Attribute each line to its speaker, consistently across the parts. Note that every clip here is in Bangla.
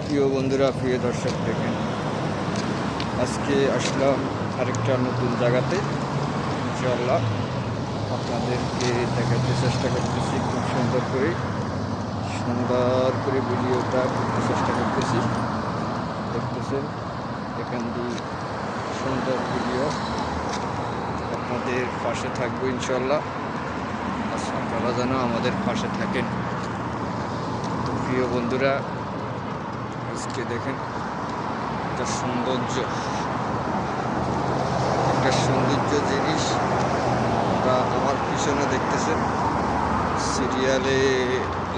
Speaker 1: প্রিয় বন্ধুরা, প্রিয় দর্শক, দেখেন আজকে আসলাম আরেকটা নতুন জায়গাতে। ইনশাআল্লাহ আপনাদেরকে দেখাতে চেষ্টা করতেছি, খুব সুন্দর করে ভিডিওটা করতে চেষ্টা করতেছি। দেখতেছেন এখান দিয়ে সুন্দর ভিডিও আপনাদের পাশে থাকবো ইনশাআল্লাহ। আপনারা যেন আমাদের পাশে থাকেন। প্রিয় বন্ধুরা, আজকে দেখেন একটা সৌন্দর্য জিনিস আমার পিছনে দেখতেছেন, সিরিয়ালে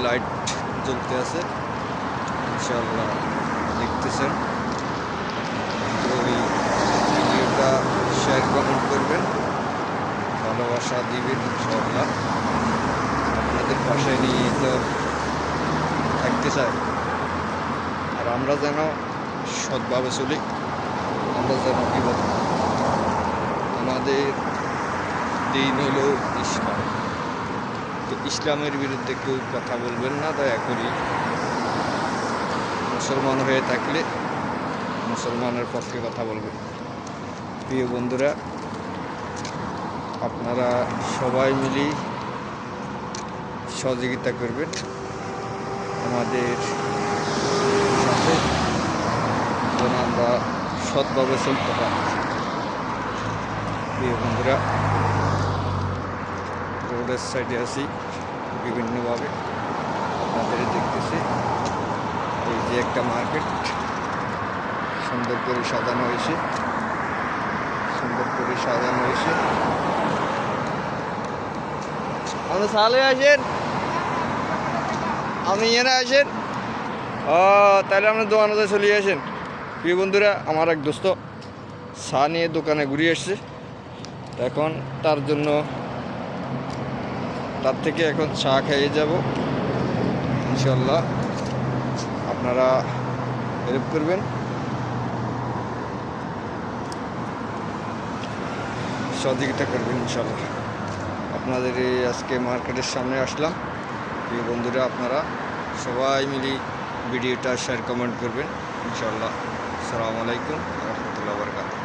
Speaker 1: লাইট জ্বলতে আছে ইনশাআল্লাহ দেখতেছেন। তো এই ভিডিওটা শেয়ার কমেন্ট করবেন, ভালোবাসা দিবেন ইনশাআল্লাহ। আপনাদের পাশে নিয়ে তো থাকতে চাই, আর আমরা যেন সৎভাবে চলি, আমরা যেন কি বলি, আমাদের দিন হলো ইসলাম। তো ইসলামের বিরুদ্ধে কেউ কথা বলবেন না, দয়া করি। মুসলমান হয়ে থাকলে মুসলমানের পক্ষে কথা বলবেন। প্রিয় বন্ধুরা, আপনারা সবাই মিলে সহযোগিতা করবেন আমাদের সাথে, যেন আমরা সৎভাবে চলতে পারি। প্রিয় বন্ধুরা, রোডের সাইডে আছি বিভিন্নভাবে আপনাদের দেখতেছি। এই যে একটা মার্কেট সুন্দর করে সাজানো হয়েছে, আপনি সালে আসেন, আপনি এনে আসেন। তাহলে আপনি দোকানে চলে আসেন। প্রিয় বন্ধুরা, আমার এক দোস্ত চা নিয়ে দোকানে ঘুরে আসছে। এখন তার থেকে এখন চা খেয়ে যাব ইনশাল্লাহ। আপনারা হেল্প করবেন, সহযোগিতা করবেন ইনশাল্লাহ। আপনাদের এই আজকে মার্কেটের সামনে আসলাম। প্রিয় বন্ধুরা, আপনারা সবাই মিলে ভিডিওটা শেয়ার কমেন্ট করবেন ইনশাল্লাহ। আসসালামু আলাইকুম ওয়া রাহমাতুল্লাহি ওয়া বারাকাতুহু।